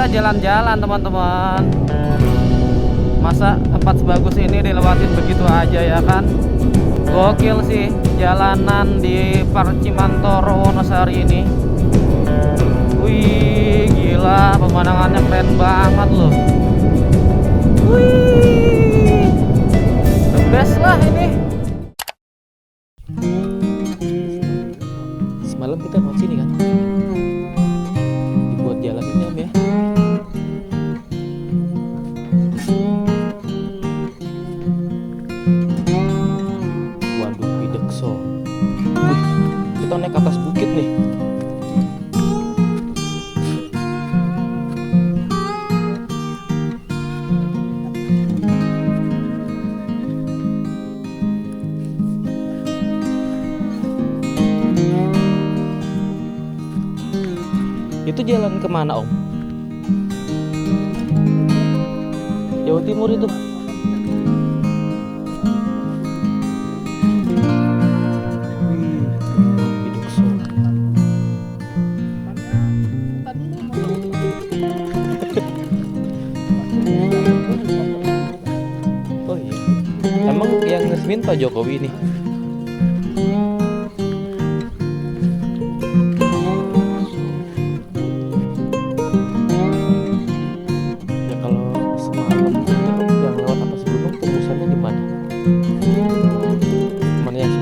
kita jalan-jalan teman-teman. Masa tempat sebagus ini dilewatin begitu aja ya kan? Gokil sih jalanan di Parcimantoro Wonosari ini. Wih, gila pemandangannya keren banget loh. Wih, the best lah ini. Semalam kita lewat sini kan? Dibuat jalan ini Om ya. Waduh, Widekso. Wih, kita naik ke atas bukit nih. Itu jalan kemana Om? Jawa Timur itu. Oh iya. Emang yang ngeresmin Pak Jokowi nih?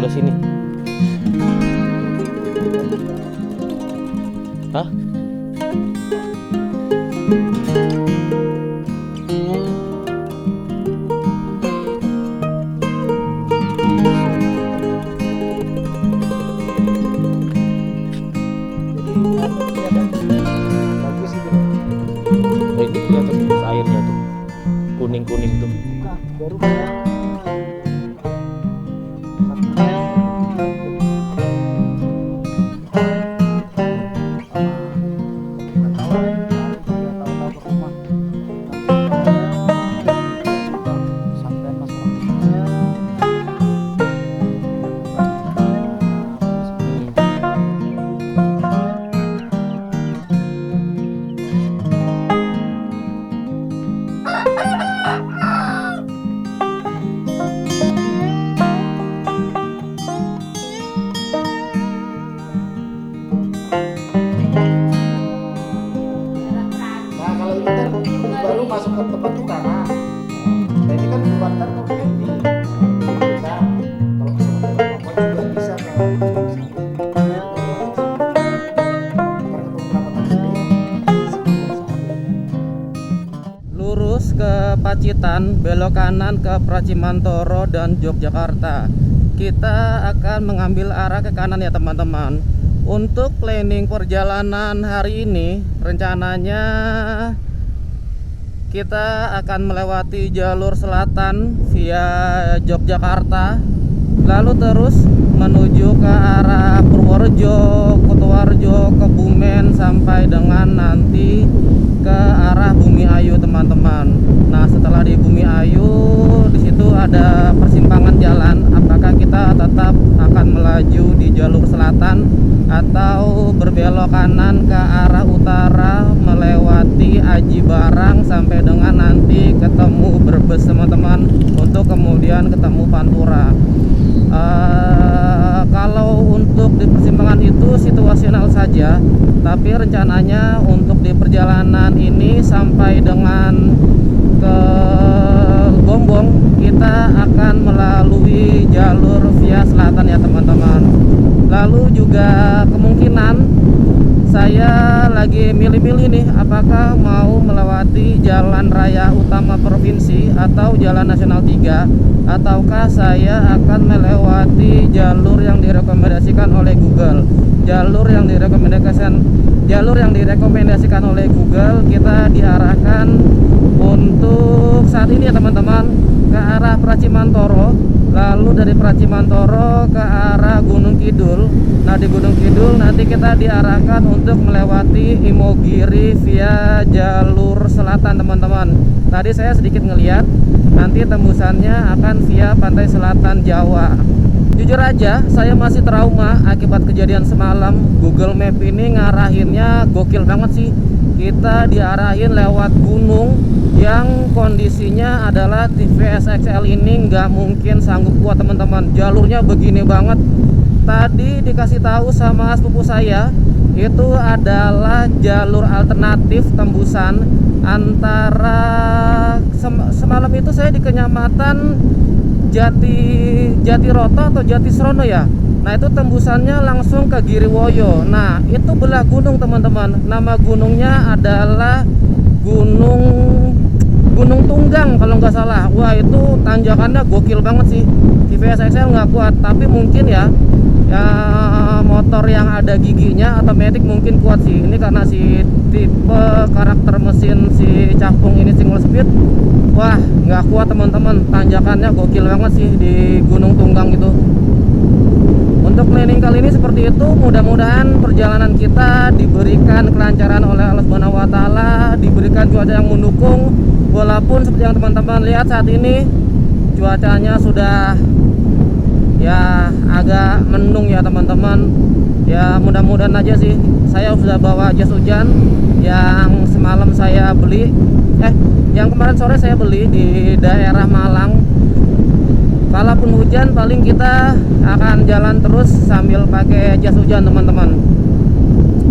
Sini. Hah? Oh, ini kelihatan airnya tuh. Kuning-kuning tuh. Masuk ke tempat utara. Nah ini kan keluar ntar mau ke ini. Kita kalau misalnya juga bisa lurus ke Pacitan, belok kanan ke Parcimantoro dan Yogyakarta. Kita akan mengambil arah ke kanan ya teman-teman. Untuk planning perjalanan hari ini rencananya kita akan melewati jalur selatan via Yogyakarta, lalu terus menuju ke arah Purworejo, Kutoarjo, Kebumen sampai dengan nanti ke arah Bumi Ayu teman-teman. Nah setelah di Bumi Ayu di situ ada persimpangan jalan. Apakah kita tetap akan melaju di jalur selatan atau berbelok kanan ke arah utara melewati Aji Barang sampai dengan nanti ketemu Brebes teman-teman, untuk kemudian ketemu Pantura. Kalau untuk di persimpangan itu situasional saja, tapi rencananya untuk di perjalanan ini sampai dengan ke Gombong kita akan melalui jalur via selatan ya teman-teman. Lalu juga kemungkinan saya lagi milih-milih nih apakah mau melewati jalan raya utama provinsi atau jalan nasional 3, ataukah saya akan melewati jalur yang direkomendasikan oleh Google. Jalur yang direkomendasikan oleh Google kita diarahkan untuk saat ini ya teman-teman ke arah Parcimantoro, lalu dari Parcimantoro ke arah Gunung Kidul. Nah di Gunung Kidul nanti kita diarahkan untuk melewati Imogiri via jalur selatan teman-teman. Tadi saya sedikit ngeliat nanti tembusannya akan via pantai selatan Jawa. Jujur aja saya masih trauma akibat kejadian semalam. Google Map ini ngarahinnya gokil banget sih. kita diarahin lewat gunung yang kondisinya adalah TVS XL ini nggak mungkin sanggup kuat teman-teman. Jalurnya begini banget. Tadi dikasih tahu sama sepupu saya, itu adalah jalur alternatif tembusan antara semalam itu saya di Kecamatan Jatiroto atau Jatisrono ya. Nah itu tembusannya langsung ke Giriwoyo. Nah itu belah gunung teman-teman. Nama gunungnya adalah Gunung Tunggang kalau nggak salah. Wah itu tanjakannya gokil banget sih. TVS XL nggak kuat, tapi mungkin ya motor yang ada giginya otomatis mungkin kuat sih. Ini karena si tipe karakter mesin si Capung ini single speed. Wah nggak kuat teman-teman, tanjakannya gokil banget sih di Gunung Tunggang itu. Untuk planning kali ini seperti itu. Mudah-mudahan perjalanan kita diberikan kelancaran oleh Allah Subhanahu wa taala, diberikan cuaca yang mendukung. Walaupun seperti yang teman-teman lihat saat ini cuacanya sudah ya agak mendung ya teman-teman. Ya mudah-mudahan aja sih. Saya sudah bawa jas hujan yang semalam saya beli, yang kemarin sore saya beli di daerah Malang. Kalaupun hujan paling kita akan jalan terus sambil pakai jas hujan teman-teman.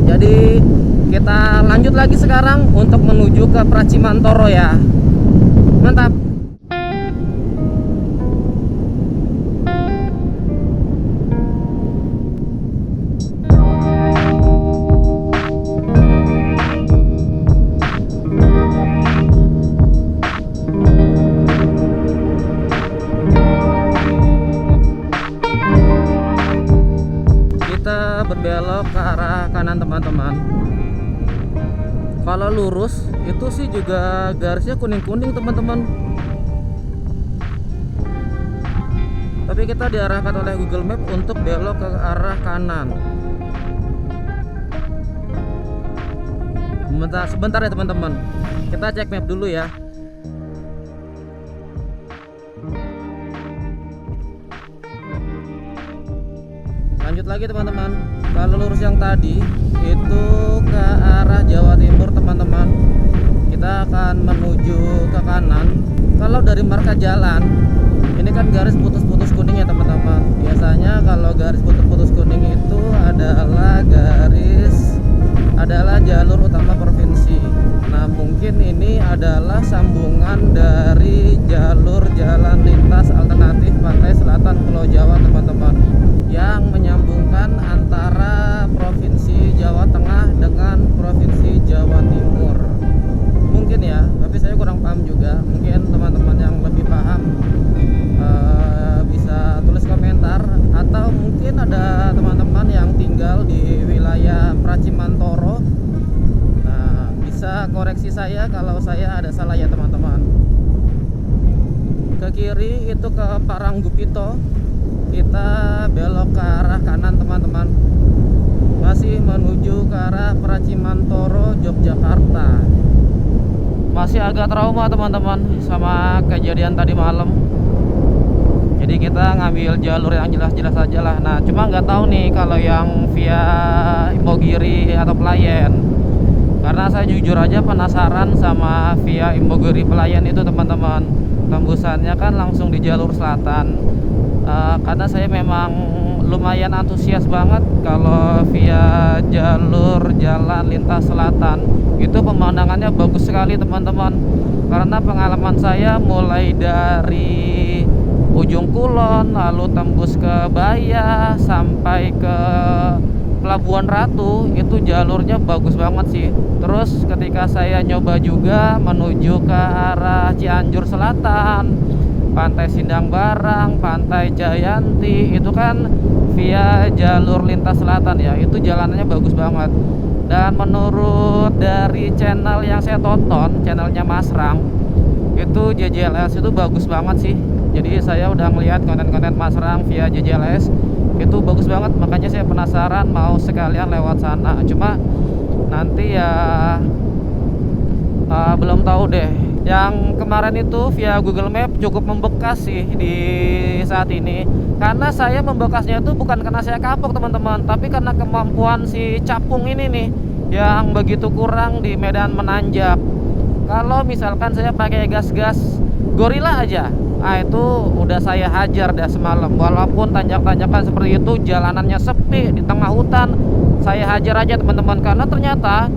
Jadi kita lanjut lagi sekarang untuk menuju ke Pracimantoro ya. Mantap. Berbelok ke arah kanan teman-teman. Kalau lurus itu sih juga garisnya kuning-kuning teman-teman. Tapi kita diarahkan oleh Google Map untuk belok ke arah kanan. Sebentar ya teman-teman. Kita cek map dulu ya. Lanjut lagi teman-teman. Kalau lurus yang tadi itu ke arah Jawa Timur teman-teman. Kita akan menuju ke kanan. Kalau dari marka jalan, ini kan garis putus-putus kuning ya teman-teman. Biasanya kalau garis putus-putus kuning itu adalah jalur utama provinsi. Nah mungkin ini adalah sambungan dari jalur jalan lintas alternatif pantai selatan Pulau Jawa teman-teman, yang menyambungkan antara provinsi Jawa Tengah dengan provinsi Jawa Timur. Mungkin ya, tapi saya kurang paham juga. Mungkin teman-teman yang lebih paham bisa tulis komentar, atau mungkin ada teman-teman yang tinggal di wilayah Pracimantoro. Nah, bisa koreksi saya kalau saya ada salah ya teman-teman. Ke kiri itu ke Paranggupito. Kita belok ke arah kanan teman-teman, masih menuju ke arah Pracimantoro, Yogyakarta. Masih agak trauma teman-teman sama kejadian tadi malam. Jadi kita ngambil jalur yang jelas-jelas aja lah. Nah cuma nggak tahu nih kalau yang via Imbogiri atau Pelayan, karena saya jujur aja penasaran sama via Imbogiri Pelayan itu teman-teman. Tembusannya kan langsung di jalur selatan. Karena saya memang lumayan antusias banget kalau via jalur jalan lintas selatan. Itu pemandangannya bagus sekali teman-teman. Karena pengalaman saya mulai dari ujung Kulon, lalu tembus ke Baya sampai ke Pelabuhan Ratu, itu jalurnya bagus banget sih. Terus ketika saya nyoba juga menuju ke arah Cianjur Selatan, Pantai Sindang Barang, Pantai Jayanti, itu kan via jalur lintas selatan ya. Itu jalanannya bagus banget. Dan menurut dari channel yang saya tonton, channelnya Mas Rang, itu JJLS itu bagus banget sih. Jadi saya udah ngeliat konten-konten Mas Rang via JJLS, itu bagus banget. Makanya saya penasaran mau sekalian lewat sana. Cuma nanti ya belum tahu deh. Yang kemarin itu via Google Map cukup membekas sih di saat ini. Karena saya membekasnya itu bukan karena saya kapok teman-teman, tapi karena kemampuan si Capung ini nih yang begitu kurang di medan menanjak. Kalau misalkan saya pakai gas-gas gorila aja, itu udah saya hajar dah semalam. Walaupun tanjak-tanjakan seperti itu, jalanannya sepi di tengah hutan, saya hajar aja teman-teman. Karena ternyata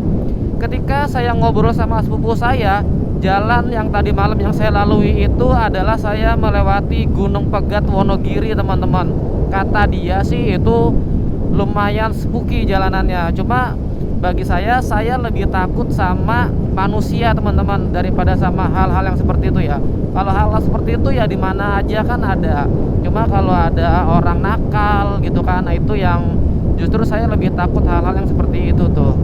ketika saya ngobrol sama sepupu saya, jalan yang tadi malam yang saya lalui itu adalah saya melewati Gunung Pegat Wonogiri teman-teman. Kata dia sih itu lumayan spooky jalanannya. Cuma bagi saya lebih takut sama manusia teman-teman daripada sama hal-hal yang seperti itu ya. Kalau hal-hal seperti itu ya di mana aja kan ada. Cuma kalau ada orang nakal gitu kan, nah itu yang justru saya lebih takut hal-hal yang seperti itu tuh.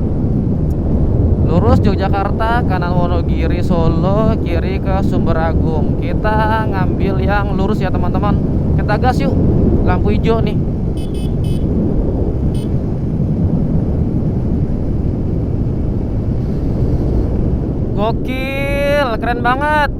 Lurus Yogyakarta, kanan Wonogiri, Solo, kiri ke Sumberagung. Kita ngambil yang lurus ya teman-teman. Kita gas yuk. Lampu hijau nih. Gokil, keren banget.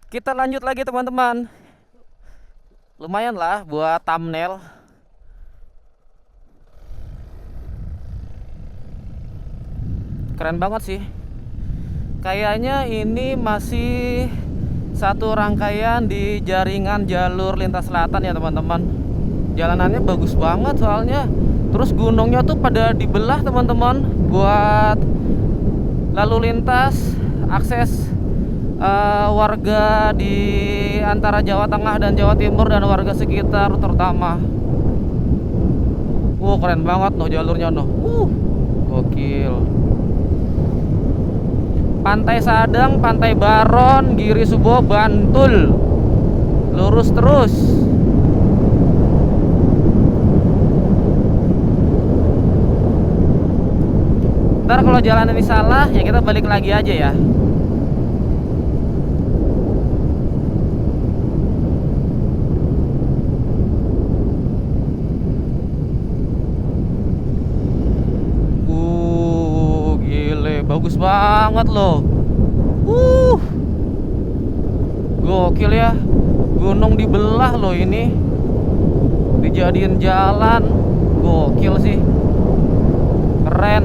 Kita lanjut lagi teman-teman. Lumayan lah buat thumbnail. Keren banget sih. Kayaknya ini masih satu rangkaian di jaringan jalur lintas selatan ya teman-teman. Jalanannya bagus banget soalnya. Terus gunungnya tuh pada dibelah teman-teman, buat lalu lintas akses warga di antara Jawa Tengah dan Jawa Timur dan warga sekitar terutama. Keren banget noh jalurnya noh. Gokil. Pantai Sadang, Pantai Baron, Giri Subo, Bantul. Lurus terus. Ntar kalau jalan ini salah ya kita balik lagi aja ya. Bagus banget loh. Gokil ya. Gunung dibelah loh ini. Dijadiin jalan. Gokil sih. Keren.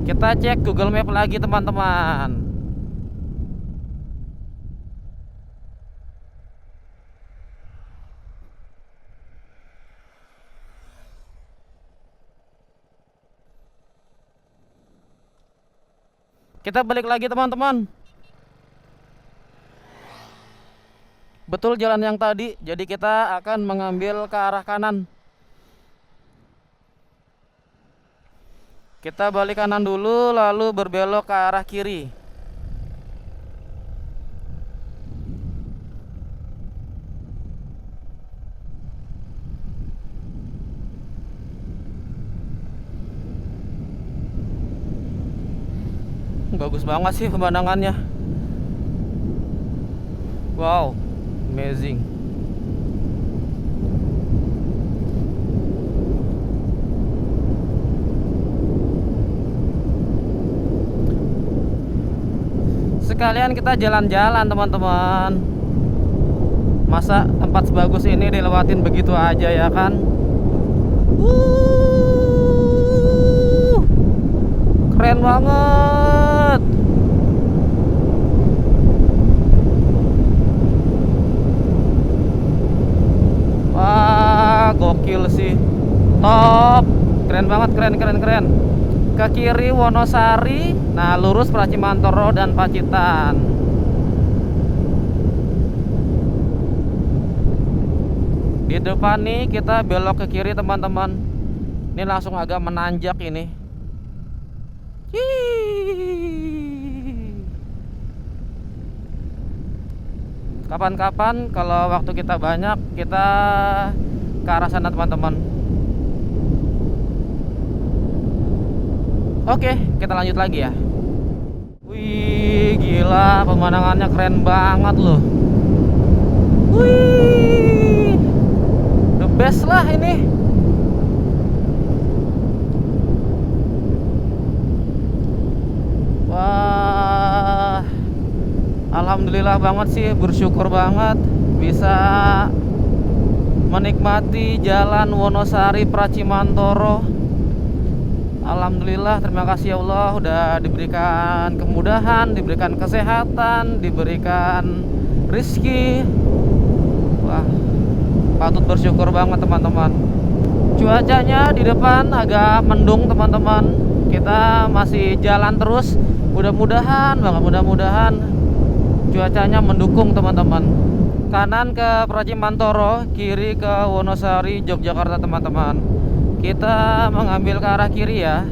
Kita cek Google Map lagi teman-teman. Kita balik lagi teman-teman. Betul jalan yang tadi. Jadi kita akan mengambil ke arah kanan. Kita balik kanan dulu, lalu berbelok ke arah kiri. Bagus banget sih pemandangannya. Wow, amazing. Sekalian kita jalan-jalan teman-teman. Masa tempat sebagus ini dilewatin begitu aja ya kan? Keren banget. Wah, gokil sih. Top. Keren banget, keren. Ke kiri Wonosari, nah lurus Pracimantoro dan Pacitan. Di depan nih kita belok ke kiri teman-teman. Ini langsung agak menanjak ini. Kapan-kapan kalau waktu kita banyak, kita ke arah sana teman-teman. Oke, kita lanjut lagi ya. Wih, gila pemandangannya keren banget loh. Wih, the best lah ini. Wah, alhamdulillah banget sih, bersyukur banget bisa menikmati jalan Wonosari Pracimantoro. Alhamdulillah, terima kasih ya Allah, udah diberikan kemudahan, diberikan kesehatan, diberikan rezeki. Wah, patut bersyukur banget teman-teman. Cuacanya di depan agak mendung teman-teman. Kita masih jalan terus. Mudah-mudahan banget, mudah-mudahan cuacanya mendukung teman-teman. Kanan ke Pracimantoro, kiri ke Wonosari, Yogyakarta teman-teman. Kita mengambil ke arah kiri ya,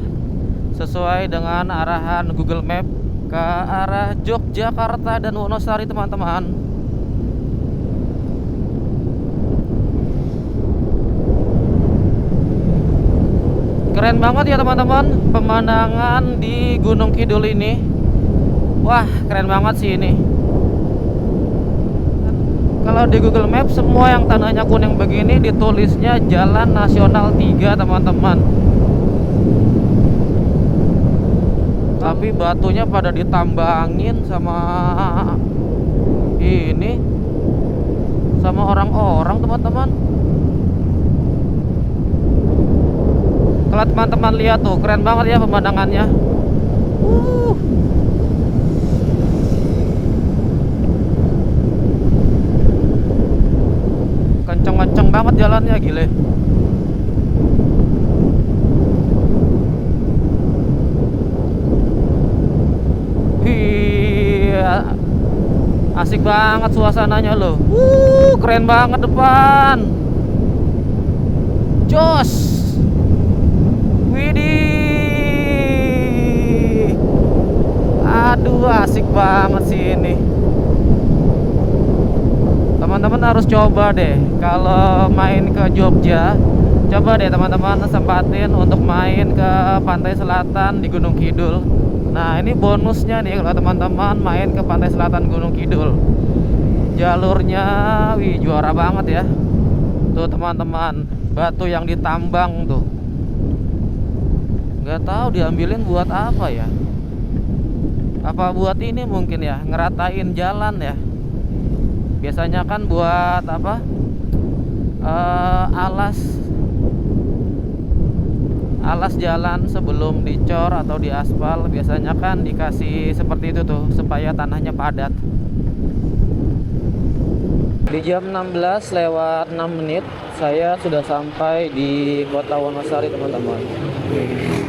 sesuai dengan arahan Google Map ke arah Yogyakarta dan Wonosari teman-teman. Keren banget ya teman-teman pemandangan di Gunung Kidul ini. Wah, keren banget sih ini. Kalau di Google Maps semua yang tandanya kuning begini ditulisnya Jalan Nasional 3 teman-teman. Tapi batunya pada ditambangin sama ini, sama orang-orang teman-teman. Kalau teman-teman lihat tuh, keren banget ya pemandangannya. Kenceng-kenceng banget jalannya, gile. Iya, asik banget suasananya loh. Keren banget depan. Jos. Widih. Aduh, asik banget sih ini. Teman-teman harus coba deh kalau main ke Jogja. Coba deh teman-teman sempatin untuk main ke pantai selatan di Gunung Kidul. Nah, ini bonusnya nih kalau teman-teman main ke pantai selatan Gunung Kidul. Jalurnya wih, juara banget ya. Tuh teman-teman, batu yang ditambang tuh. Nggak tahu diambilin buat apa ya. Apa buat ini mungkin ya, ngeratain jalan ya. Biasanya kan buat apa? Alas jalan sebelum dicor atau diaspal, biasanya kan dikasih seperti itu tuh supaya tanahnya padat. Di jam 16 lewat 6 menit saya sudah sampai di Kota Wonosari teman-teman.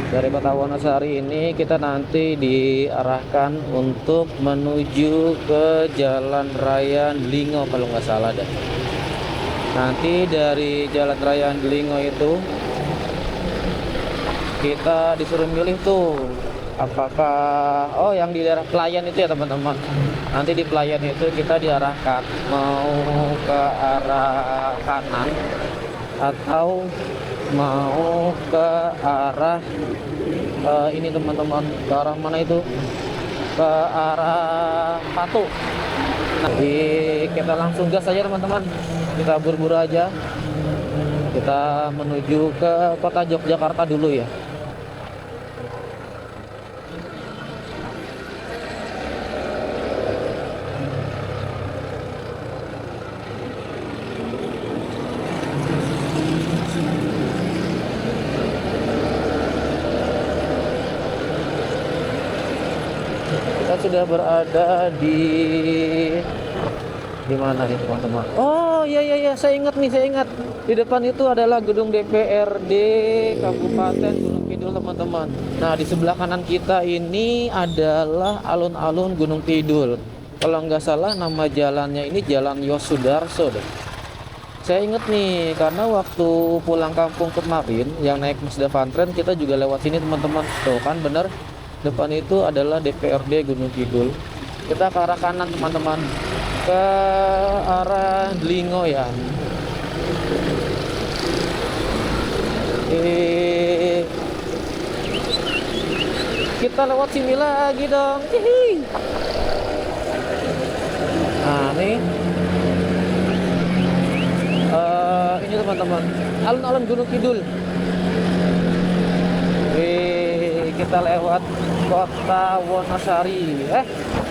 Dari Kota Wonosari ini kita nanti diarahkan untuk menuju ke Jalan Raya Delingo kalau nggak salah dah. Nanti dari Jalan Raya Delingo itu kita disuruh milih tuh apakah yang di daerah Pelayan itu ya teman-teman. Nanti di Pelayan itu kita diarahkan mau ke arah kanan atau mau ke arah ini teman-teman, ke arah mana itu, ke arah Patu. Nanti kita langsung gas aja teman-teman, kita buru-buru aja, kita menuju ke kota Yogyakarta dulu ya. Sudah berada di mana nih teman-teman? Oh iya, saya ingat. Di depan itu adalah gedung DPRD Kabupaten Gunung Kidul teman-teman. Nah, di sebelah kanan kita ini adalah alun-alun Gunung Kidul. Kalau nggak salah nama jalannya ini Jalan Yosudarso deh. Saya ingat nih karena waktu pulang kampung kemarin yang naik Musdafantren kita juga lewat sini teman-teman. Tuh kan bener. Depan itu adalah DPRD Gunung Kidul. Kita ke arah kanan teman-teman, ke arah Delingo ya. Kita lewat sini lagi dong. Nah nih ini teman-teman. Alun-alun Gunung Kidul. Wih, kita lewat kota Wonosari.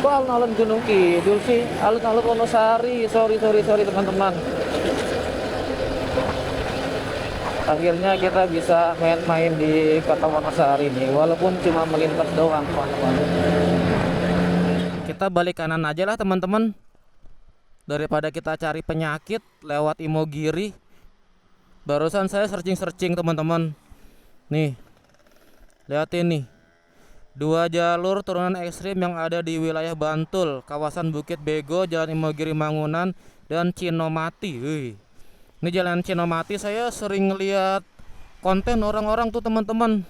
Kok alun-alun Gunung Kidul sih? Alun-alun Wonosari. Sorry teman-teman. Akhirnya kita bisa main-main di kota Wonosari nih, walaupun cuma melintas doang, teman-teman. Kita balik kanan aja lah, teman-teman. Daripada kita cari penyakit lewat Imogiri. Barusan saya searching, teman-teman. Nih, lihatin nih. 2 jalur turunan ekstrim yang ada di wilayah Bantul, kawasan Bukit Bego, Jalan Imogiri Mangunan, dan Cinomati. Wih. Ini jalan Cinomati, saya sering ngeliat konten orang-orang tuh, teman-teman.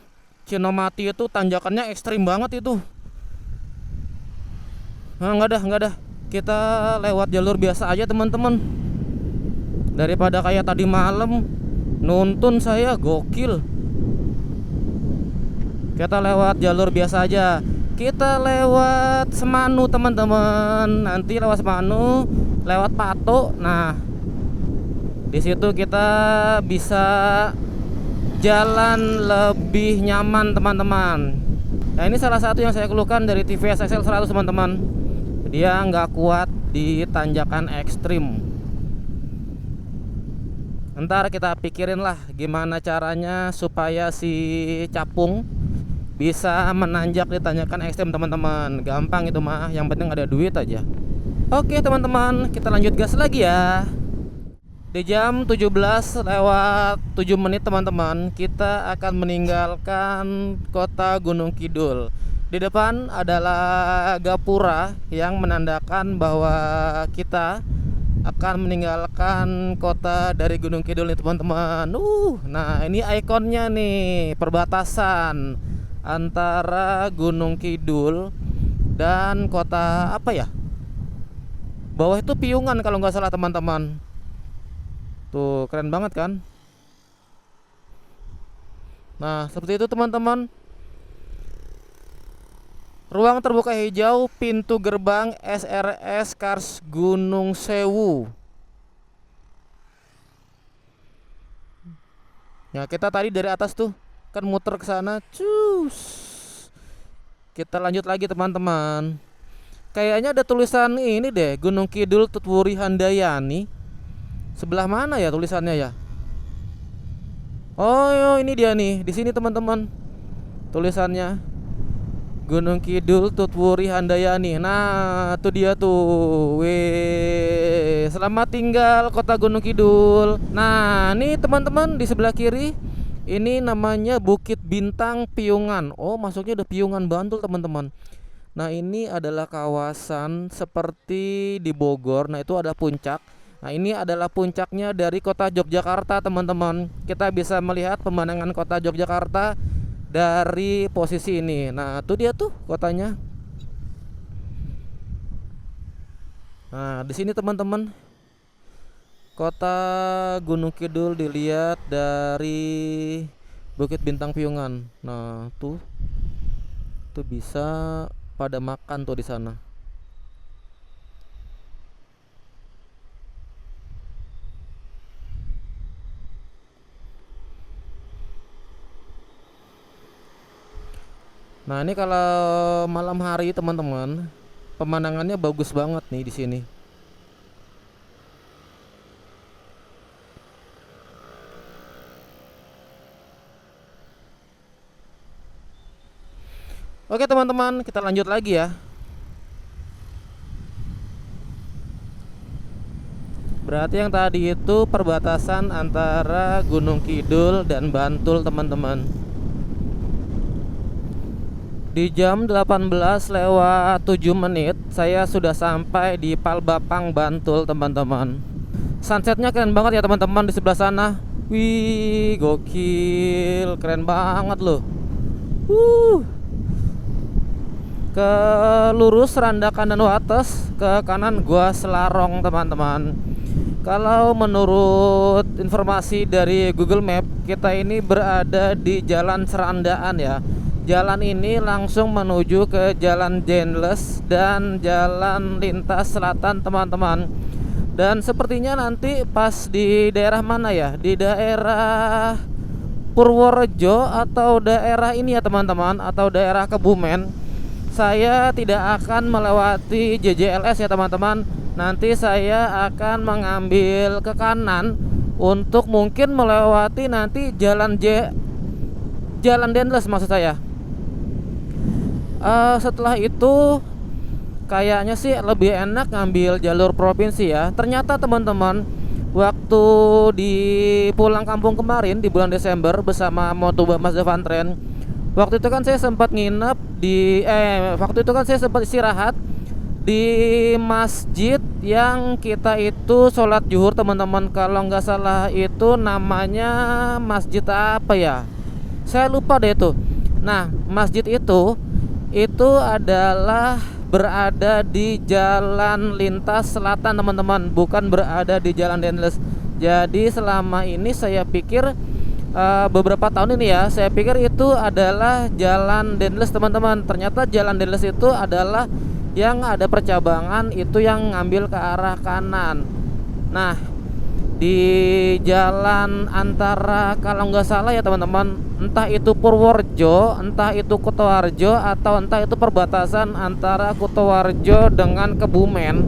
Cinomati itu tanjakannya ekstrim banget itu. Nah, enggak dah. Kita lewat jalur biasa aja, teman-teman. Daripada kayak tadi malam nuntun saya gokil. Kita lewat jalur biasa aja. Kita lewat Semanu, teman-teman. Nanti lewat Semanu, lewat Patok. Nah, di situ kita bisa jalan lebih nyaman, teman-teman. Nah, ini salah satu yang saya keluhkan dari TVS XL 100, teman-teman. Dia nggak kuat di tanjakan ekstrim. Ntar kita pikirin lah gimana caranya supaya si capung bisa menanjak di tanjakan ekstrim, teman-teman. Gampang itu mah, yang penting ada duit aja. Oke, teman-teman, kita lanjut gas lagi ya. Di jam 17 lewat 7 menit, teman-teman, kita akan meninggalkan kota Gunung Kidul. Di depan adalah gapura yang menandakan bahwa kita akan meninggalkan kota dari Gunung Kidul nih, teman-teman. Nah, ini ikonnya nih, perbatasan antara Gunung Kidul dan kota apa ya? Bawah itu Piungan kalau nggak salah, teman-teman. Tuh, keren banget kan? Nah, seperti itu, teman-teman. Ruang terbuka hijau pintu gerbang SRS Kars Gunung Sewu. Ya, kita tadi dari atas tuh kan muter ke sana. Cus. Kita lanjut lagi, teman-teman. Kayaknya ada tulisan ini deh, Gunung Kidul Tutwuri Handayani. Sebelah mana ya tulisannya ya? Oh, ini dia nih. Di sini, teman-teman. Tulisannya Gunung Kidul Tutwuri Handayani. Nah, itu dia tuh. Weh, selamat tinggal kota Gunung Kidul. Nah, ini teman-teman di sebelah kiri, ini namanya Bukit Bintang Piungan. Oh, masuknya udah Piungan Bantul, teman-teman. Nah, ini adalah kawasan seperti di Bogor. Nah, itu ada puncak. Nah, ini adalah puncaknya dari kota Yogyakarta, teman-teman. Kita bisa melihat pemandangan kota Yogyakarta dari posisi ini. Nah, itu dia tuh kotanya. Nah, di sini, teman-teman, kota Gunung Kidul dilihat dari Bukit Bintang Piungan. Nah, tuh bisa pada makan tuh di sana. Nah, ini kalau malam hari, teman-teman, pemandangannya bagus banget nih di sini. Oke, teman-teman, kita lanjut lagi ya. Berarti yang tadi itu perbatasan antara Gunung Kidul dan Bantul, teman-teman. Di jam 18 lewat 7 menit saya sudah sampai di Palbapang, Bantul, teman-teman. Sunsetnya keren banget ya, teman-teman, di sebelah sana. Wih, gokil, keren banget loh. Ke lurus Randakan dan Wates, ke kanan Gua Selarong, teman-teman. Kalau menurut informasi dari Google Map, kita ini berada di Jalan Serandaan ya. Jalan ini langsung menuju ke Jalan Jendles dan Jalan Lintas Selatan, teman-teman. Dan sepertinya nanti pas di daerah mana ya, di daerah Purworejo atau daerah ini ya teman-teman, atau daerah Kebumen, saya tidak akan melewati JJLS ya teman-teman. Nanti saya akan mengambil ke kanan untuk mungkin melewati nanti Jalan Dendles maksud saya. Setelah itu kayaknya sih lebih enak ngambil jalur provinsi ya. Ternyata teman-teman, waktu di pulang kampung kemarin di bulan Desember bersama Motoba Mas Devantren, waktu itu kan saya sempat nginep di waktu itu kan saya sempat istirahat di masjid yang kita itu sholat zuhur teman-teman. Kalau nggak salah itu namanya masjid apa ya, saya lupa deh itu. Nah, masjid itu adalah berada di jalan lintas selatan teman-teman, bukan berada di jalan Dendles. Jadi selama ini saya pikir beberapa tahun ini ya, saya pikir itu adalah jalan Dendles teman-teman. Ternyata jalan Dendles itu adalah yang ada percabangan itu yang ngambil ke arah kanan. Nah, di jalan antara, kalau nggak salah ya teman-teman, entah itu Purworejo, entah itu Kutoarjo, atau entah itu perbatasan antara Kutoarjo dengan Kebumen,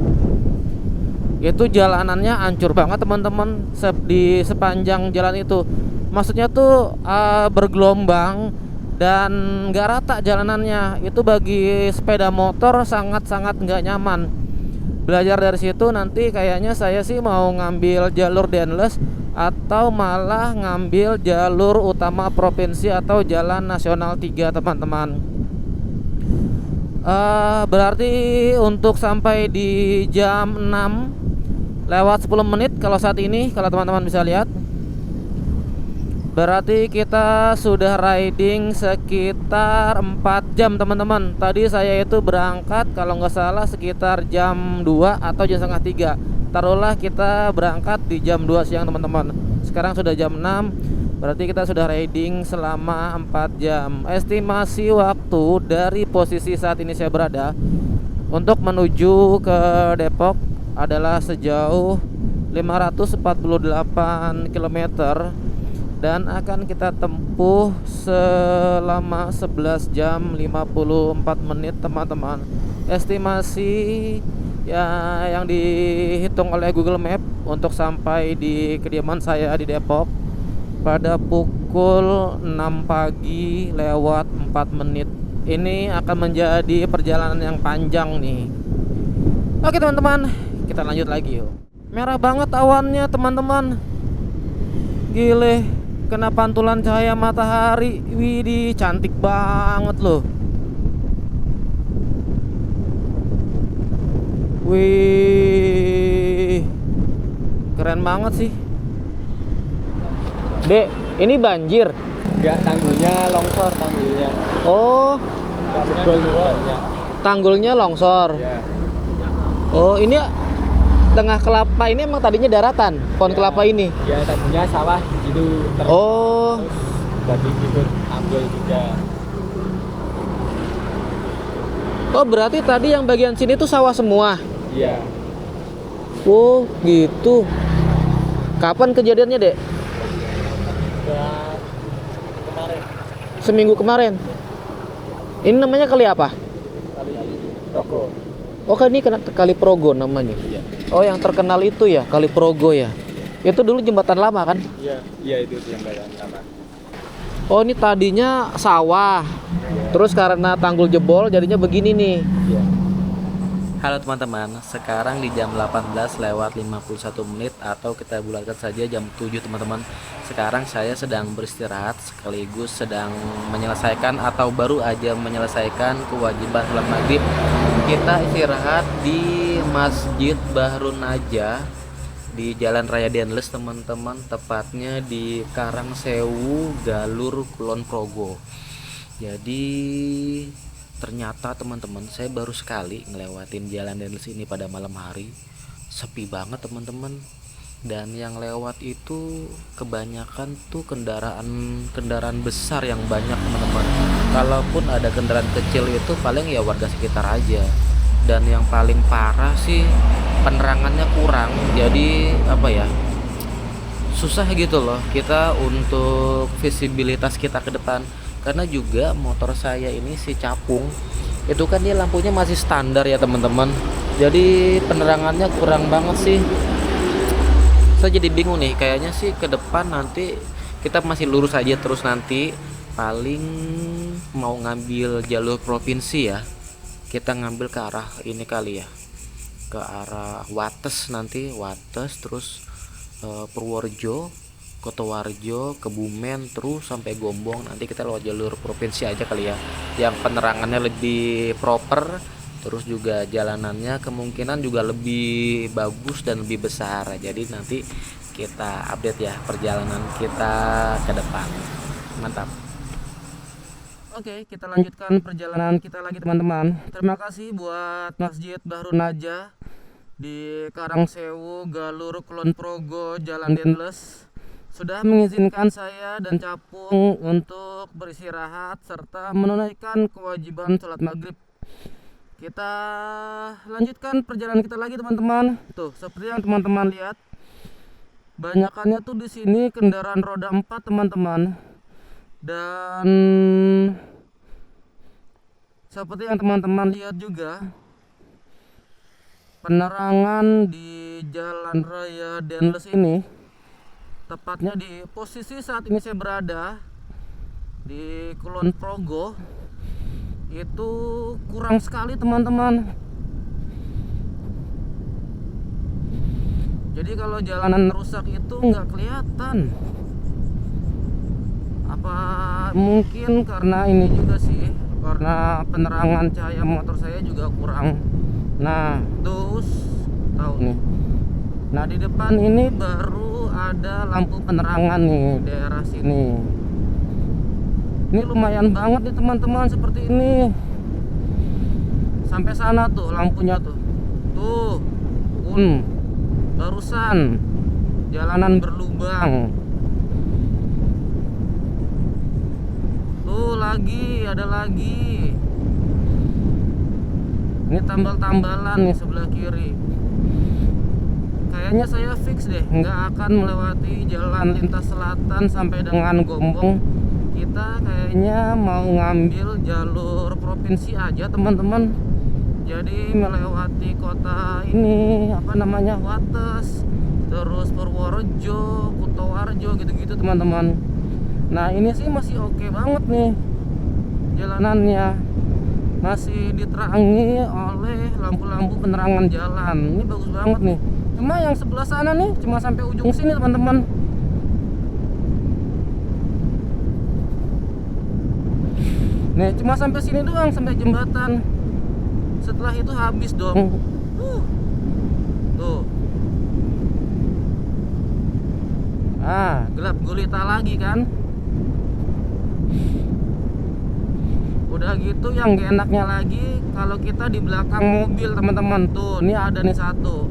itu jalanannya hancur banget teman-teman. Di sepanjang jalan itu, maksudnya tuh bergelombang dan nggak rata jalanannya. Itu bagi sepeda motor sangat-sangat nggak nyaman. Belajar dari situ, nanti kayaknya saya sih mau ngambil jalur Dendles atau malah ngambil jalur utama provinsi atau jalan nasional 3 teman-teman. Berarti untuk sampai di jam 6 lewat 10 menit kalau saat ini, kalau teman-teman bisa lihat. Berarti kita sudah riding sekitar 4 jam teman-teman. Tadi saya itu berangkat kalau nggak salah sekitar jam 2 atau jam setengah 3. Taruhlah kita berangkat di jam 2 siang teman-teman. Sekarang sudah jam 6, berarti kita sudah riding selama 4 jam. Estimasi waktu dari posisi saat ini saya berada untuk menuju ke Depok adalah sejauh 548 km dan akan kita tempuh selama 11 jam 54 menit teman-teman. Estimasi ya yang dihitung oleh Google Map untuk sampai di kediaman saya di Depok pada pukul 6 pagi lewat 4 menit. Ini akan menjadi perjalanan yang panjang nih. Oke teman-teman, kita lanjut lagi yuk. Merah banget awannya teman-teman. Gile, kena pantulan cahaya matahari. Widih, cantik banget loh. Wih, keren banget sih. Dek, ini banjir? Enggak, tanggulnya longsor tanggulnya. Oh, Tanggulnya. tanggulnya longsor. Ya. Oh, ini tengah kelapa ini emang tadinya daratan, pohon kelapa ini. Ya, tadinya sawah gitu. Oh, Jadi gitu ambil juga. oh berarti tadi yang bagian sini tuh sawah semua. Iya. Oh, gitu. Kapan kejadiannya, Dek? Ya, kemarin Seminggu kemarin. Ini namanya kali apa? kali toko. Oh, kan ini Kali Progo namanya. Iya. Oh, yang terkenal itu ya, Kali Progo ya. Itu dulu jembatan lama kan? Iya, iya itu yang bayan sama. Oh, ini tadinya sawah. Terus karena tanggul jebol jadinya begini nih. Iya. Halo teman-teman, sekarang di jam 18 lewat 51 menit atau kita bulatkan saja jam 7 teman-teman. Sekarang saya sedang beristirahat sekaligus sedang menyelesaikan atau baru aja menyelesaikan kewajiban sholat maghrib. Kita istirahat di Masjid Bahrun Najah di Jalan Raya Dendles teman-teman, tepatnya di Karangsewu, Galur, Kulon Progo. Jadi ternyata teman-teman, saya baru sekali ngelewatin jalan Dendles ini pada malam hari. Sepi banget teman-teman. Dan yang lewat itu kebanyakan tuh kendaraan besar yang banyak teman-teman. Kalaupun ada kendaraan kecil itu paling ya warga sekitar aja. Dan yang paling parah sih penerangannya kurang, jadi apa ya, susah gitu loh kita untuk visibilitas kita ke depan. Karena juga motor saya ini si Capung itu kan dia lampunya masih standar ya teman-teman, jadi penerangannya kurang banget sih. Saya jadi bingung nih, kayaknya sih ke depan nanti kita masih lurus aja terus, nanti paling mau ngambil jalur provinsi ya, kita ngambil ke arah ini kali ya, ke arah Wates, nanti Wates terus Purworejo, Kotowarjo, Kebumen, terus sampai Gombong. Nanti kita lewat jalur provinsi aja kali ya, yang penerangannya lebih proper, terus juga jalanannya kemungkinan juga lebih bagus dan lebih besar. Jadi nanti kita update ya perjalanan kita ke depan. Mantap. Oke, kita lanjutkan perjalanan kita lagi teman-teman. Terima kasih buat Masjid Bahru Najah di Karangsewu, Galur, Kulon Progo, Jalan Denles, sudah mengizinkan saya dan Capung untuk beristirahat serta menunaikan kewajiban sholat maghrib. Kita lanjutkan perjalanan kita lagi teman-teman. Tuh, seperti yang teman-teman lihat, banyakannya tuh di sini kendaraan roda 4 teman-teman. Dan seperti yang teman-teman lihat juga, penerangan di Jalan Raya Denles ini, tepatnya di posisi saat ini saya berada di Kulon Progo, itu kurang sekali teman-teman. Jadi kalau jalanan rusak itu nggak kelihatan. Apa mungkin karena ini juga sih, karena penerangan cahaya motor saya juga kurang. Nah, terus tahu nih. Nah, di depan ini baru ada lampu penerangan nih daerah sini. Ini lumayan banget nih teman-teman, seperti ini. Sampai sana tuh lampunya tuh. Tuh, barusan jalanan berlubang. Tuh lagi, ada lagi. Ini tambal-tambalan nih sebelah kiri. Kayaknya saya fix deh nggak akan melewati jalan lintas selatan sampai dengan Gombong. Kita kayaknya mau ngambil jalur provinsi aja teman-teman. Jadi melewati kota ini, apa namanya, Wates, terus Purworejo, Kotowarjo, gitu-gitu teman-teman. Nah ini sih masih oke banget nih jalanannya, masih diterangi oleh lampu-lampu penerangan jalan. Ini bagus banget nih. Cuma yang sebelah sana nih cuma sampai ujung sini teman-teman. Nih cuma sampai sini doang, sampai jembatan. Setelah itu habis dong. Tuh. Ah, gelap gulita lagi kan. Udah gitu yang gak enaknya lagi, kalau kita di belakang mobil teman-teman. Tuh, ini ada nih satu.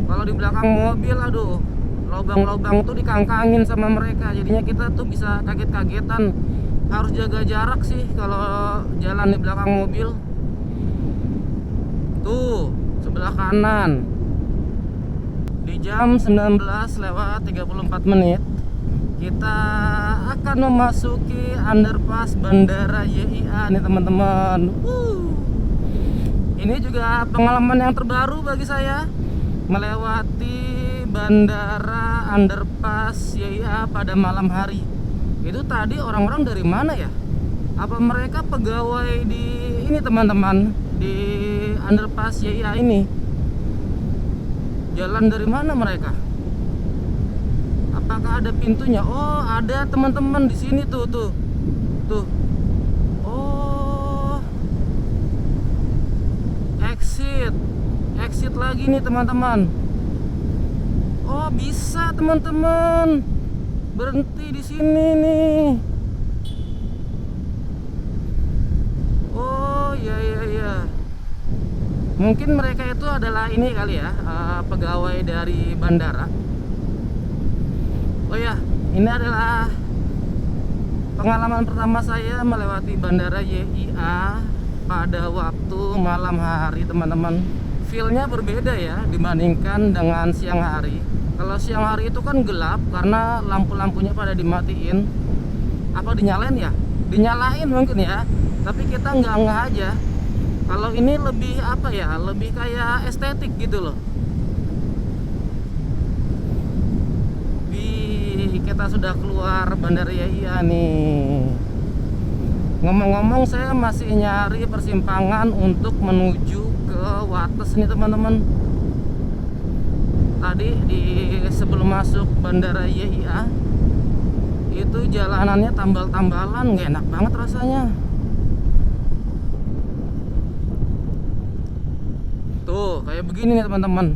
Kalau di belakang mobil, aduh, lobang-lobang tuh dikangkangin sama mereka. Jadinya kita tuh bisa kaget-kagetan. Harus jaga jarak sih kalau jalan di belakang mobil. Tuh, sebelah kanan. Di jam 19:34 kita akan memasuki underpass Bandara YIA nih teman-teman. Ini juga pengalaman yang terbaru bagi saya, melewati bandara underpass YIA pada malam hari. Itu tadi orang-orang dari mana ya? Apa mereka pegawai di ini teman-teman, di underpass YIA ini? Jalan dari mana mereka? Apakah ada pintunya? Oh, ada teman-teman di sini tuh. Oh, exit lagi nih teman-teman. Oh, bisa teman-teman berhenti di sini nih. Oh, ya. Mungkin mereka itu adalah ini kali ya, pegawai dari bandara. Oh ya, ini adalah pengalaman pertama saya melewati Bandara YIA pada waktu malam hari teman-teman. feel-nya berbeda ya dibandingkan dengan siang hari. Kalau siang hari itu kan gelap karena lampu-lampunya pada dimatiin. Apa dinyalain ya? Dinyalain mungkin ya. Tapi kita nggak aja. Kalau ini lebih apa ya? Lebih kayak estetik gitu loh. Wih, kita sudah keluar Bandara YIA nih. Ngomong-ngomong, saya masih nyari persimpangan untuk menuju ke Wates nih teman-teman. Tadi di sebelum masuk Bandara YIA itu jalanannya tambal-tambalan, nggak enak banget rasanya. Tuh kayak begini nih teman-teman,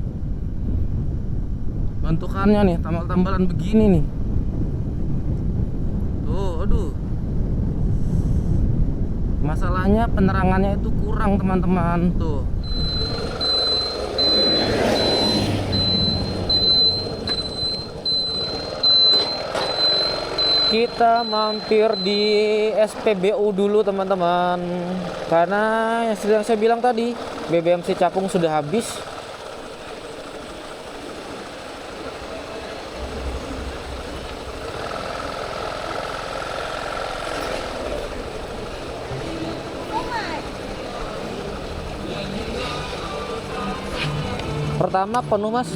bentukannya nih tambal-tambalan begini nih. Tuh, aduh, masalahnya penerangannya itu kurang teman-teman. Tuh kita mampir di SPBU dulu teman-teman, karena yang sedang saya bilang tadi BBM si Cakung sudah habis. Pertama penuh mas.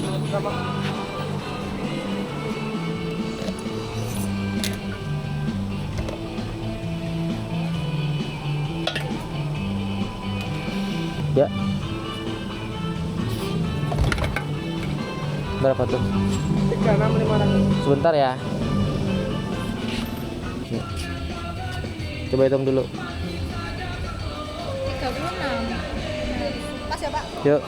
Ya. Berapa tuh? 3656. Sebentar ya. Coba hitung dulu. 36. Pas ya Pak? Yuk.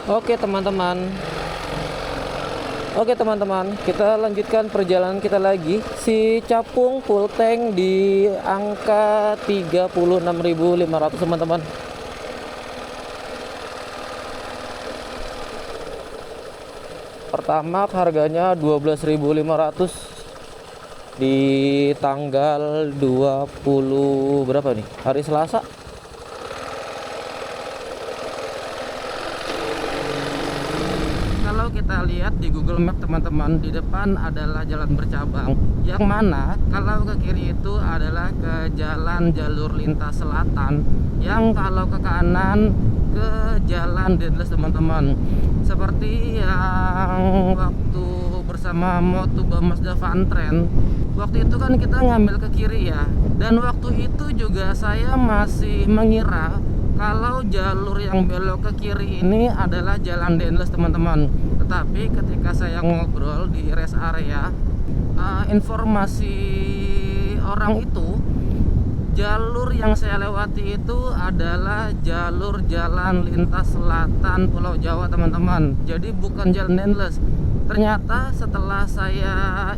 Oke teman-teman, kita lanjutkan perjalanan kita lagi. Si Capung full tank di angka 36.500 teman-teman. Pertama harganya 12.500 di tanggal 20 berapa nih? Hari Selasa. Kalau kita lihat di Google Map teman-teman, di depan adalah jalan bercabang, yang mana kalau ke kiri itu adalah ke jalan jalur lintas selatan, yang kalau ke kanan ke jalan Dendles teman-teman. Seperti yang waktu bersama Motuba Mazda Vantren, waktu itu kan kita ngambil ke kiri ya, dan waktu itu juga saya masih mengira kalau jalur yang belok ke kiri ini adalah jalan Dendles teman-teman. Tetapi ketika saya ngobrol di rest area, informasi orang itu, jalur yang saya lewati itu adalah jalur jalan lintas selatan Pulau Jawa teman-teman. Jadi bukan jalan Dendles. Ternyata setelah saya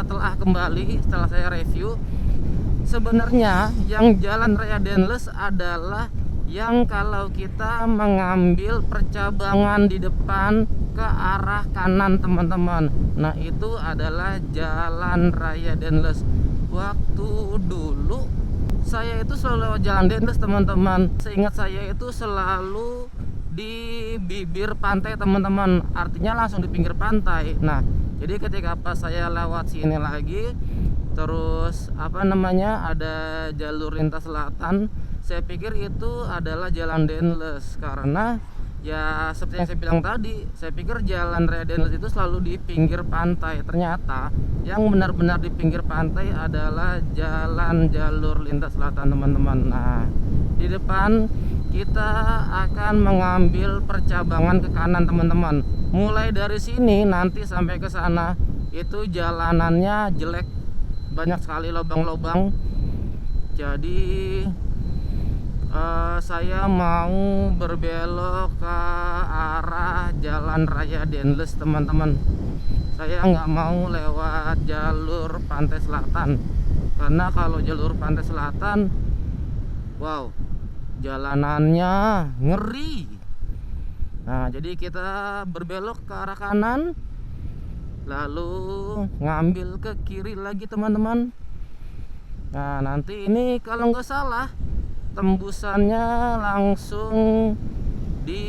telah kembali, setelah saya review, sebenarnya yang jalan raya Dendles adalah yang kalau kita mengambil percabangan di depan ke arah kanan teman-teman. Nah itu adalah jalan raya Dendles. Waktu dulu saya itu selalu lewat jalan Dendles teman-teman. Seingat saya itu selalu di bibir pantai teman-teman, artinya langsung di pinggir pantai. Nah jadi ketika pas saya lewat sini lagi, terus ada jalur lintas selatan, saya pikir itu adalah jalan Dendles, karena ya seperti yang saya bilang tadi, saya pikir jalan raya Dendles itu selalu di pinggir pantai. Ternyata yang benar-benar di pinggir pantai adalah jalan jalur lintas selatan teman-teman. Nah di depan kita akan mengambil percabangan ke kanan teman-teman. Mulai dari sini nanti sampai ke sana itu jalanannya jelek, banyak sekali lubang-lubang. Jadi saya mau berbelok ke arah jalan raya Dendles teman-teman. saya nggak mau lewat jalur pantai selatan, karena kalau jalur pantai selatan, wow, jalanannya ngeri. Nah, jadi kita berbelok ke arah kanan, lalu ngambil ke kiri lagi teman-teman. Nah, nanti ini kalau nggak salah tembusannya langsung di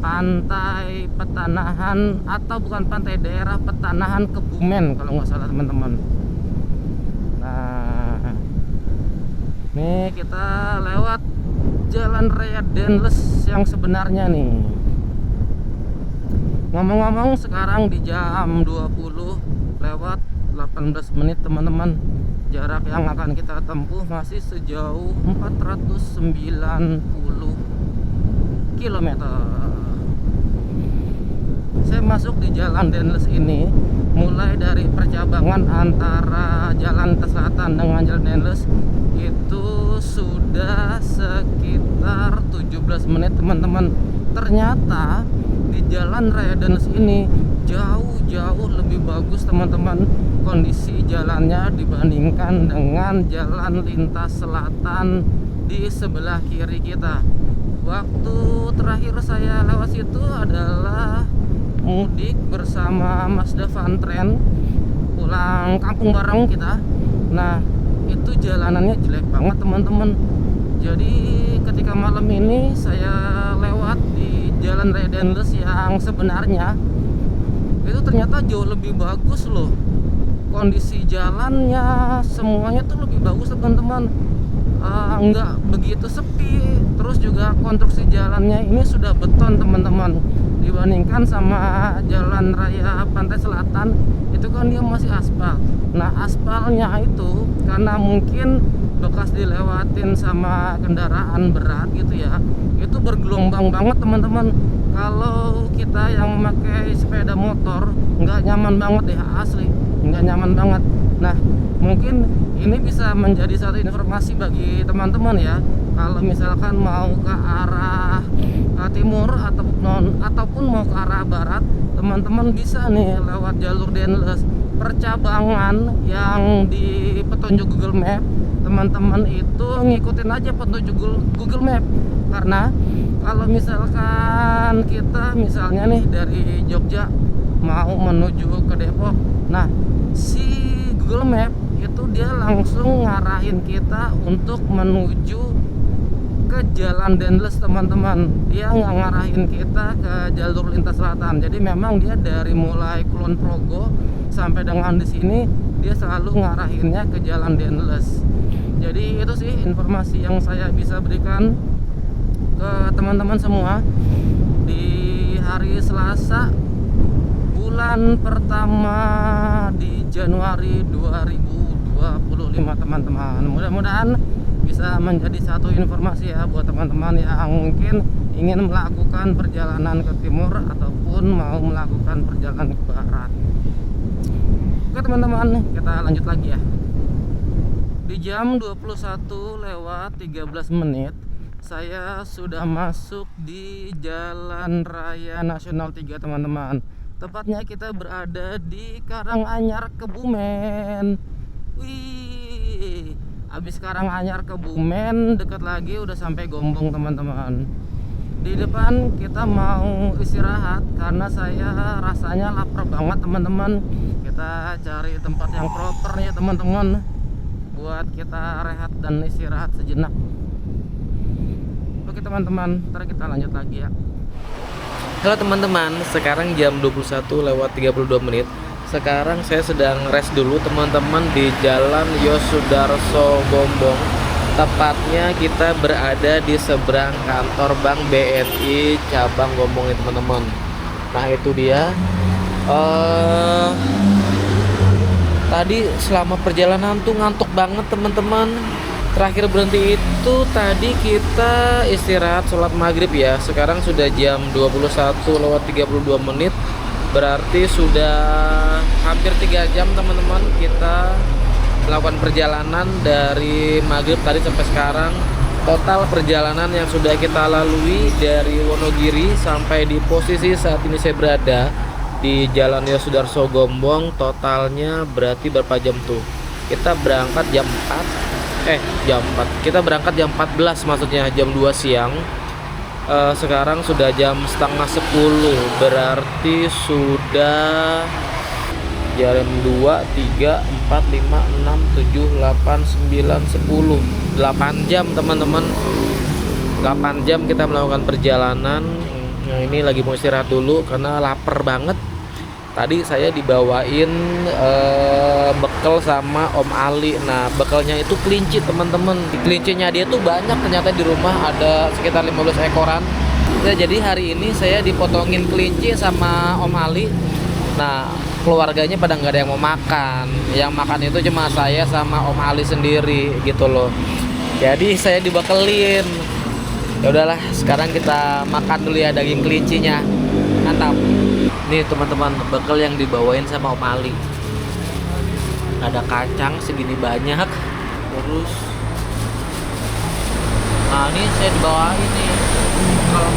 pantai Petanahan, atau bukan pantai, daerah Petanahan Kebumen kalau nggak salah teman-teman. Nah, nih kita lewat jalan raya Dendles yang sebenarnya nih. Ngomong-ngomong, sekarang di jam 20 lewat 18 menit teman-teman. Jarak yang akan kita tempuh masih sejauh 490 km. Saya masuk di jalan Dendles ini mulai dari percabangan antara jalan selatan dengan jalan Dendles itu sudah sekitar 17 menit teman-teman. Ternyata di jalan raya Dendles ini jauh lebih bagus teman-teman kondisi jalannya dibandingkan dengan jalan lintas selatan di sebelah kiri kita. Waktu terakhir saya lewat situ adalah mudik bersama Mas Devantren, pulang kampung bareng kita. Nah, itu jalanannya jelek banget teman-teman. Jadi ketika malam ini saya lewat di jalan raya Dendles yang sebenarnya, itu ternyata jauh lebih bagus loh. Kondisi jalannya semuanya tuh lebih bagus teman-teman. Nggak begitu sepi. Terus juga konstruksi jalannya ini sudah beton teman-teman, dibandingkan sama jalan raya pantai selatan itu kan dia masih aspal. Nah, aspalnya itu karena mungkin bekas dilewatin sama kendaraan berat gitu ya, itu bergelombang banget teman-teman. Kalau kita yang memakai sepeda motor nggak nyaman banget deh, asli nggak nyaman banget. Nah, mungkin ini bisa menjadi satu informasi bagi teman-teman ya, kalau misalkan mau ke arah timur ataupun mau ke arah barat, teman-teman bisa nih lewat jalur Dendles. Percabangan yang di petunjuk Google Map, teman-teman itu ngikutin aja petunjuk Google Map. Karena kalau misalkan kita misalnya nih dari Jogja mau menuju ke Depok, nah si Google Map itu dia langsung ngarahin kita untuk menuju ke jalan Dendles teman-teman. Dia nggak ngarahin kita ke jalur lintas selatan. Jadi memang dia dari mulai Kulon Progo sampai dengan di sini dia selalu ngarahinnya ke jalan Dendles. Jadi itu sih informasi yang saya bisa berikan ke teman-teman semua di hari Selasa bulan pertama di Januari 2025 teman-teman. Mudah-mudahan bisa menjadi satu informasi ya buat teman-teman yang mungkin ingin melakukan perjalanan ke timur ataupun mau melakukan perjalanan ke barat. Oke teman-teman, kita lanjut lagi ya. Di jam 21:13 menit saya sudah masuk di Jalan Raya Nasional 3 teman-teman. Tepatnya kita berada di Karanganyar Kebumen. Wih, habis Karanganyar Kebumen dekat lagi udah sampai Gombong teman-teman. Di depan kita mau istirahat karena saya rasanya lapar banget teman-teman. Kita cari tempat yang proper ya teman-teman buat kita rehat dan istirahat sejenak. Oke teman-teman, ntar kita lanjut lagi ya. Halo teman-teman, sekarang jam 21:32 menit. Sekarang saya sedang rest dulu teman-teman di Jalan Yosudarso Gombong. Tepatnya kita berada di seberang kantor Bank BNI cabang Gombong ya teman-teman. Nah itu dia. Tadi selama perjalanan tuh ngantuk banget teman-teman. Terakhir berhenti itu tadi kita istirahat sholat maghrib ya. Sekarang sudah jam 21:32 menit. Berarti sudah hampir 3 jam teman-teman kita melakukan perjalanan dari maghrib tadi sampai sekarang. Total perjalanan yang sudah kita lalui dari Wonogiri sampai di posisi saat ini saya berada di Jalan Yosudarso Gombong. Totalnya berarti berapa jam tuh? Kita berangkat jam 4. Kita berangkat jam 14, maksudnya jam 2 siang. Sekarang sudah jam setengah 10, berarti sudah jam 2, 3, 4, 5, 6, 7, 8, 9, 10 8 jam teman-teman. 8 jam kita melakukan perjalanan. Nah, ini lagi mau istirahat dulu karena lapar banget. Tadi saya dibawain bekal sama Om Ali. Nah, bekalnya itu kelinci teman-teman. Di kelincinya dia tuh banyak, ternyata di rumah ada sekitar 15 ekoran. Nah, jadi hari ini saya dipotongin kelinci sama Om Ali. Nah, keluarganya pada nggak ada yang mau makan. Yang makan itu cuma saya sama Om Ali sendiri gitu loh. Jadi saya dibekelin. Ya udahlah, sekarang kita makan dulu ya daging kelincinya. Mantap. Nih teman-teman, bekal yang dibawain sama Om Ali. Ada kacang segini banyak. Terus nah, ini saya dibawain nih kalau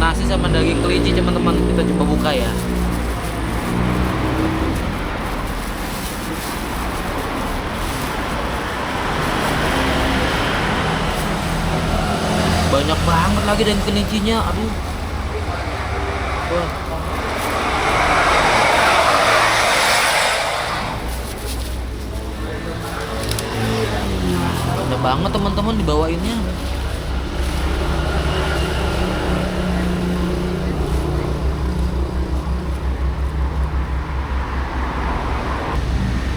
nasi sama daging kelinci teman-teman. Kita coba buka ya. Banyak banget lagi daging kelincinya. Aduh. Wah. Banyak banget teman-teman dibawainnya.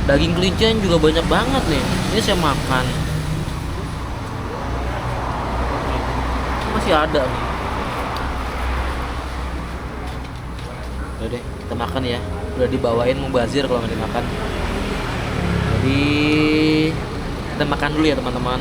Daging kelincian juga banyak banget nih. Ini saya makan. Masih ada nih. Udah deh, kita makan ya. Udah dibawain mubazir kalau nggak dimakan. Jadi kita makan dulu ya teman-teman.